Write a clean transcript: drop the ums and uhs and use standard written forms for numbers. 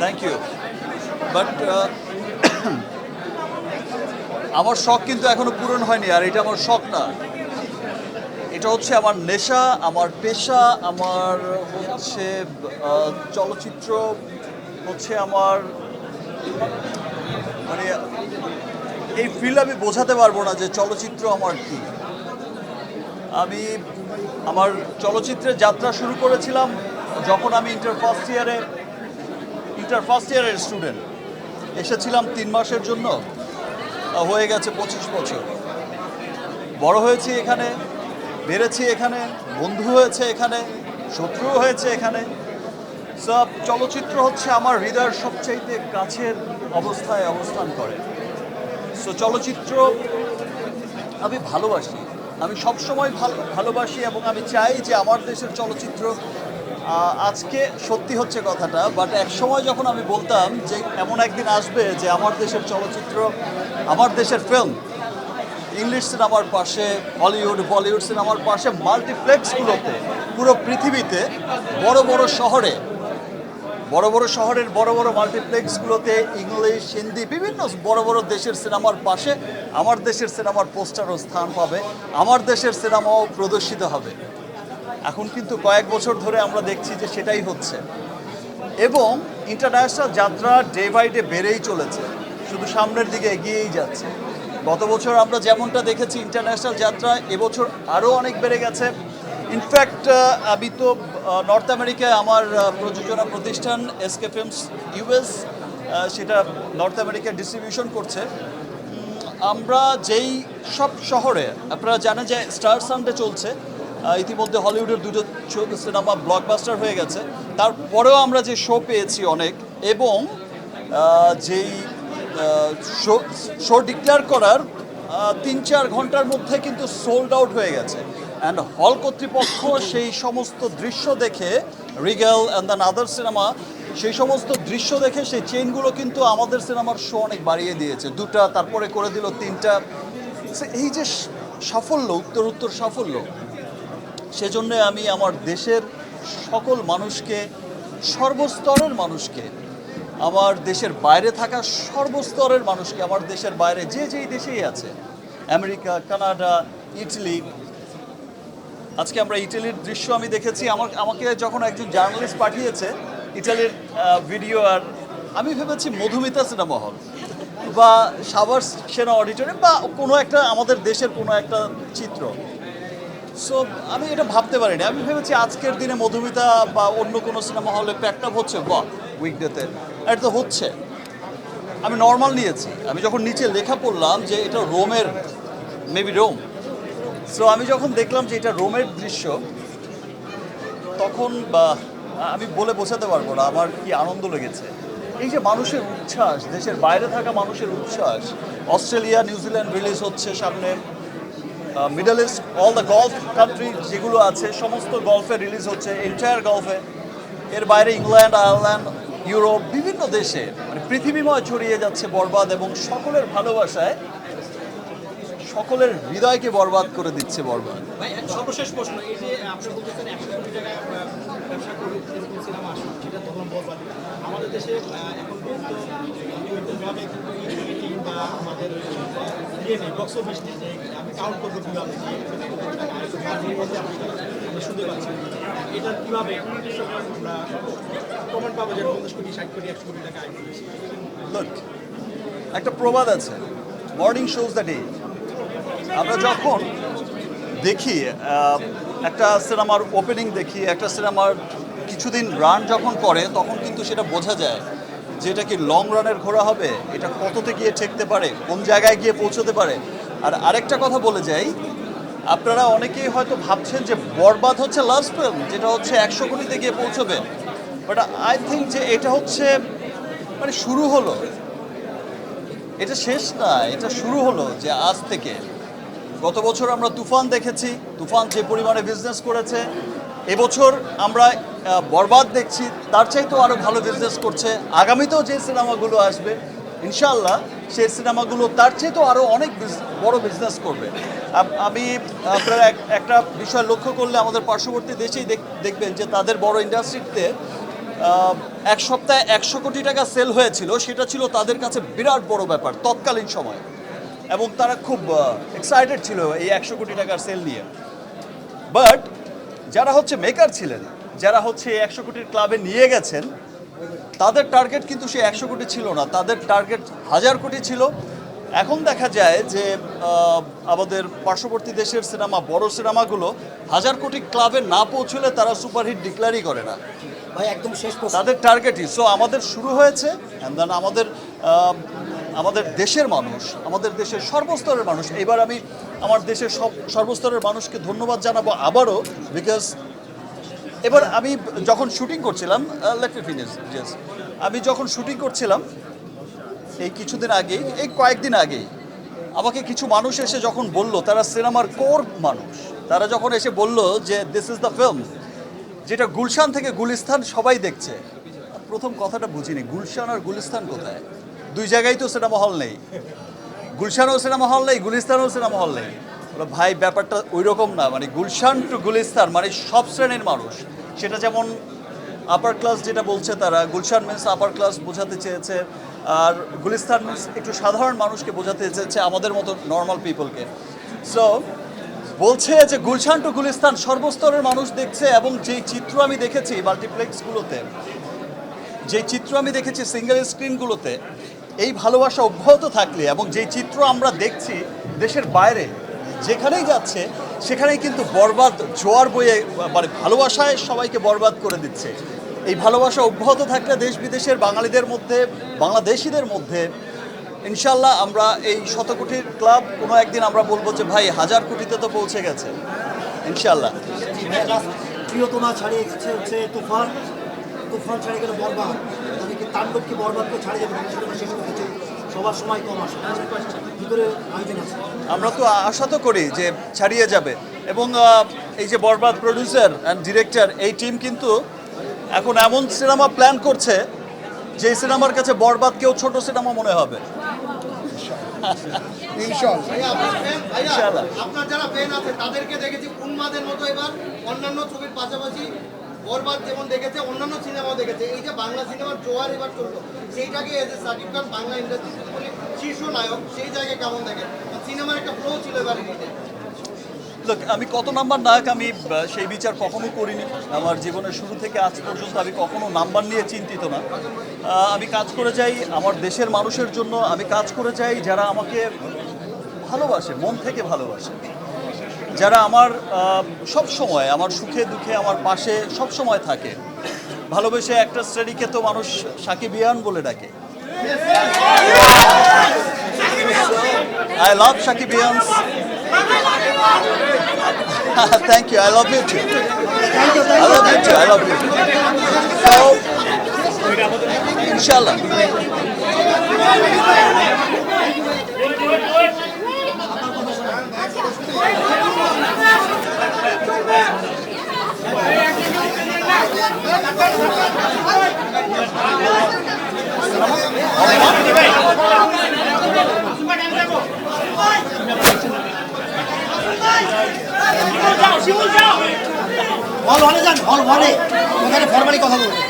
Thank you but আমার শখ কিন্তু এখনো পূরণ হয়নি, আর এটা আমার শখ না, এটা হচ্ছে আমার নেশা, আমার পেশা, আমার হচ্ছে চলচ্চিত্র হচ্ছে আমার, মানে এই ফিল্ড আমি বোঝাতে পারবো না যে চলচ্চিত্র আমার কি। আমি আমার চলচ্চিত্রের যাত্রা শুরু করেছিলাম যখন আমি ইন্টার ফার্স্ট ইয়ারের স্টুডেন্ট, এসেছিলাম 3 মাসের জন্য, হয়ে গেছে 25 বছর। বড় হয়েছি এখানে, বেড়েছি এখানে, বন্ধু হয়েছে এখানে, শত্রু হয়েছে এখানে। সব চলচ্চিত্র হচ্ছে আমার হৃদয়ের সবচাইতে কাছের অবস্থায় অবস্থান করে। সো চলচ্চিত্র আমি ভালোবাসি, আমি সবসময় ভালোবাসি, এবং আমি চাই যে আমার দেশের চলচ্চিত্র আজকে সত্যি হচ্ছে কথাটা, বাট এক সময় যখন আমি বলতাম যে এমন একদিন আসবে যে আমার দেশের চলচ্চিত্র, আমার দেশের ফিল্ম ইংলিশ সিনেমার পাশে হলিউড বলিউড সিনেমার পাশে মাল্টিপ্লেক্সগুলোতে পুরো পৃথিবীতে বড় বড় শহরের বড় বড় মাল্টিপ্লেক্সগুলোতে ইংলিশ হিন্দি বিভিন্ন বড় বড় দেশের সিনেমার পাশে আমার দেশের সিনেমার পোস্টারও স্থান পাবে, আমার দেশের সিনেমাও প্রদর্শিত হবে। এখন কিন্তু কয়েক বছর ধরে আমরা দেখছি যে সেটাই হচ্ছে, এবং ইন্টারন্যাশনাল যাত্রা ডে বাই ডে বেড়েই চলেছে, শুধু সামনের দিকে এগিয়েই যাচ্ছে। গত বছর আমরা যেমনটা দেখেছি ইন্টারন্যাশনাল যাত্রা, এবছর আরও অনেক বেড়ে গেছে। ইনফ্যাক্ট আমি তো নর্থ আমেরিকায় আমার প্রযোজনা প্রতিষ্ঠান এসকে ফিল্মস ইউএস, সেটা নর্থ আমেরিকায় ডিস্ট্রিবিউশন করছে। আমরা যেই সব শহরে, আপনারা জানেন যে স্টার সানডে চলছে, ইতিমধ্যে হলিউডের দুটো সিনেমা ব্লকবাস্টার হয়ে গেছে, তারপরেও আমরা যে শো পেয়েছি অনেক, এবং যেই শো ডিক্লেয়ার করার 3-4 ঘন্টার মধ্যে কিন্তু সোল্ড আউট হয়ে গেছে। অ্যান্ড হল কর্তৃপক্ষ সেই সমস্ত দৃশ্য দেখে, Rigel and than other cinema, সেই সমস্ত দৃশ্য দেখে সেই চেইনগুলো কিন্তু আমাদের সিনেমার শো অনেক বাড়িয়ে দিয়েছে, 2টা, তারপরে করে দিল 3টা। এই যে সাফল্য, উত্তর সাফল্য, সেজন্য আমি আমার দেশের সকল মানুষকে, সর্বস্তরের মানুষকে, আমার দেশের বাইরে থাকা সর্বস্তরের মানুষকে, আমার দেশের বাইরে যে যেই দেশেই আছে, আমেরিকা, কানাডা, ইটালি, আজকে আমরা ইটালির দৃশ্য আমি দেখেছি, আমাকে যখন একজন জার্নালিস্ট পাঠিয়েছে ইটালির ভিডিও, আর আমি ভেবেছি মধুমিতা সিনেমা হল বা সাভার সেনা অডিটোরিয়াম বা কোনো একটা আমাদের দেশের কোনো একটা চিত্র। সো আমি এটা ভাবতে পারিনি, আমি ভেবেছি আজকের দিনে মধুমিতা বা অন্য কোনো সিনেমা হলে প্যাকড আপ হচ্ছে, বা উইকডেতে এটা তো হচ্ছে, আমি নর্মাল নিয়েছি। আমি যখন নিচে লেখা পড়লাম যে এটা রোমের, মেবি রোম, সো আমি যখন দেখলাম যে এটা রোমের দৃশ্য, তখন বা আমি বলে বোঝাতে পারবো না আমার কি আনন্দ লেগেছে। এই যে মানুষের উচ্ছ্বাস, দেশের বাইরে থাকা মানুষের উচ্ছ্বাস, অস্ট্রেলিয়া, নিউজিল্যান্ড রিলিজ হচ্ছে সামনে, middle east, all the golf country যেগুলো আছে সমস্ত গলফে রিলিজ হচ্ছে, এন্টায়ার গলফে, এর বাইরে ইংল্যান্ড, আয়ারল্যান্ড, ইউরোপ, বিভিন্ন দেশে, মানে পৃথিবীময় ছড়িয়ে যাচ্ছে বরবাদ, এবং সকলের ভালোবাসায় সকলের হৃদয়কে বরবাদ করে দিচ্ছে বরবাদ। ভাই সর্বশেষ প্রশ্ন, এই যে আপনি বলতেছেন 100 কোটি টাকা ব্যবসা করে সিনেমা আসুন, সেটা তখন বলবেন আমাদের দেশে এখন পর্যন্ত ভাবে কিন্তু ইউটিউব বা আমাদের ইয়ে নেই, বক্স অফিস নেই, যে আমি কাউন্ট করবো কীভাবে আমরা শুনতে পাচ্ছি এটা কীভাবে আমরা প্রমাণ পাবো যে 50 কোটি 60 কোটি 100 কোটি টাকা আয় করেছি। লুক, একটা প্রবাদ আছে, মর্নিং শোজ দ্য ডে। আমরা যখন দেখি একটা সিনেমার ওপেনিং দেখি, একটা সিনেমার কিছুদিন রান যখন করে, তখন কিন্তু সেটা বোঝা যায় যে এটা কি লং রানের ঘোড়া হবে, এটা কততে গিয়ে ঠেকতে পারে, কোন জায়গায় গিয়ে পৌঁছতে পারে। আর আরেকটা কথা বলে যাই, আপনারা অনেকেই হয়তো ভাবছেন যে বরবাদ হচ্ছে লাস্ট ফিল্ম, যেটা হচ্ছে 100 কোটিতে গিয়ে পৌঁছবে, বাট আই থিঙ্ক যে এটা হচ্ছে মানে শুরু হলো, এটা শেষ না, এটা শুরু হলো। যে আজ থেকে গত বছর আমরা তুফান দেখেছি, তুফান যে পরিমাণে বিজনেস করেছে, এবছর আমরা বরবাদ দেখছি, তার চাইতেও আরও ভালো বিজনেস করছে। আগামীতেও যে সিনেমাগুলো আসবে ইনশাআল্লাহ, সেই সিনেমাগুলো তার চাইতেও আরও অনেক বড় বিজনেস করবে। আমি আপনারা একটা বিষয় লক্ষ্য করলে আমাদের পার্শ্ববর্তী দেশেই দেখবেন যে তাদের বড় ইন্ডাস্ট্রিতে এক সপ্তাহে 100 কোটি টাকা সেল হয়েছিল, সেটা ছিল তাদের কাছে বিরাট বড় ব্যাপার তৎকালীন সময়, এবং তারা খুব এক্সাইটেড ছিল এই 100 কোটি টাকার সেল নিয়ে। বাট যারা হচ্ছে মেকার ছিলেন, যারা হচ্ছে 100 কোটির ক্লাবে নিয়ে গেছেন, তাদের টার্গেট কিন্তু সে 100 কোটি ছিল না, তাদের টার্গেট 1000 কোটি ছিল। এখন দেখা যায় যে আমাদের পার্শ্ববর্তী দেশের সিনেমা, বড় সিনেমাগুলো 1000 কোটি ক্লাবে না পৌঁছলে তারা সুপারহিট ডিক্লারই করে না। ভাই একদম শেষ প্রশ্ন। তাদের টার্গেটই। সো আমাদের শুরু হয়েছে, অ্যান্ড দেন আমাদের দেশের মানুষ, আমাদের দেশের সর্বস্তরের মানুষ, এবার আমি আমার দেশের সর্বস্তরের মানুষকে ধন্যবাদ জানাবো আবারও, বিকজ এবার আমি যখন শুটিং করছিলাম, লেট মি ফিনিশ জাস্ট, আমি যখন শুটিং করছিলাম এই কিছুদিন আগেই, এই কয়েকদিন আগেই আমাকে কিছু মানুষ এসে যখন বলল, তারা সিনেমার কোর মানুষ, তারা যখন এসে বলল যে দিস ইজ দ্য ফিল্ম যেটা গুলশান থেকে গুলিস্তান সবাই দেখছে। প্রথম কথাটা বুঝিনি, গুলশান আর গুলিস্তান কোথায়? দুই জায়গায় তো সিনেমা হল নেই, গুলশানও সিনেমা হল নেই, গুলিস্তানও সিনেমা হল নেই। ভাই ব্যাপারটা ওই রকম না, মানে গুলশান টু গুলিস্তান মানে সব শ্রেণীর মানুষ। সেটা যেমন আপার ক্লাস যেটা বলছে তারা, গুলশান মিন্স আপার ক্লাস বোঝাতে চেয়েছে, আর গুলিস্তান মিন্স একটু সাধারণ মানুষকে বোঝাতে চেয়েছে, আমাদের মতো নর্মাল পিপলকে। সো বলছে যে গুলশান টু গুলিস্তান সর্বস্তরের মানুষ দেখছে, এবং যেই চিত্র আমি দেখেছি মাল্টিপ্লেক্সগুলোতে, যেই চিত্র আমি দেখেছি সিঙ্গেল স্ক্রিনগুলোতে, এই ভালোবাসা অব্যাহত থাকলে, এবং যেই চিত্র আমরা দেখছি দেশের বাইরে যেখানেই যাচ্ছে সেখানেই কিন্তু বরবাদ জোয়ার বয়ে, মানে ভালোবাসায় সবাইকে বরবাদ করে দিচ্ছে। এই ভালোবাসা অব্যাহত থাকলে দেশ বিদেশের বাঙালিদের মধ্যে, বাংলাদেশিদের মধ্যে ইনশাল্লাহ আমরা এই 100 কোটির ক্লাব কোনো একদিন আমরা বলবো যে ভাই 1000 কোটিতে তো পৌঁছে গেছে ইনশাল্লাহ। প্রিয়তমা ছাড়িয়ে গেছে হচ্ছে তুফান, তুফান ছাড়িয়ে গেলে বরবাদ, তবে কি তাণ্ডব কি বরবাদকে ছাড়িয়ে যাবে? শেষ করতে সবার সময় কম আসে, ভিতরে আয়োজন আছে। আমরা তো আশা তো করি যে ছাড়িয়ে যাবে, এবং এই যে বরবাদ প্রডিউসার অ্যান্ড ডিরেক্টর, এই টিম কিন্তু এখন এমন সিনেমা প্ল্যান করছে যে সিনেমার কাছে বরবাদকেও ছোট সিনেমা মনে হবে। ইনশাআল্লাহ। আপনার যারা ফ্যান আছে তাদেরকে দেখেছি উন্মাদের মতো এবার অন্যান্য ছবির পাশাপাশি বরবাদ যেমন দেখেছে, অন্যান্য সিনেমাও দেখেছে। এই যে বাংলা সিনেমার জোয়ার এবার চললো, সেইটাকে এজ এ সাকিব খান বাংলা ইন্ডাস্ট্রির শীর্ষ নায়ক, সেই জায়গায় কেমন দেখেন? সিনেমার একটা ফ্লো ছিল এবার এটিতে। লোক, আমি কত নাম্বার নায়ক আমি সেই বিচার কখনো করিনি। আমার জীবনের শুরু থেকে আজ পর্যন্ত আমি কখনো নাম্বার নিয়ে চিন্তিত না। আমি কাজ করে যাই আমার দেশের মানুষের জন্য, আমি কাজ করে যাই যারা আমাকে ভালোবাসে, মন থেকে ভালোবাসে, যারা আমার সব সময় আমার সুখে দুঃখে আমার পাশে সব সময় থাকে। ভালোবেসে একটা শ্রেণীকে তো মানুষ সাকিবিয়ান বলে ডাকে। I love Shakibians. Thank you. I love you too. I love you too. I love you too. So, inshallah. হল ওয়ানে যান, হল ওয়ানে, ওখানে ফরমালি কথা বলবেন।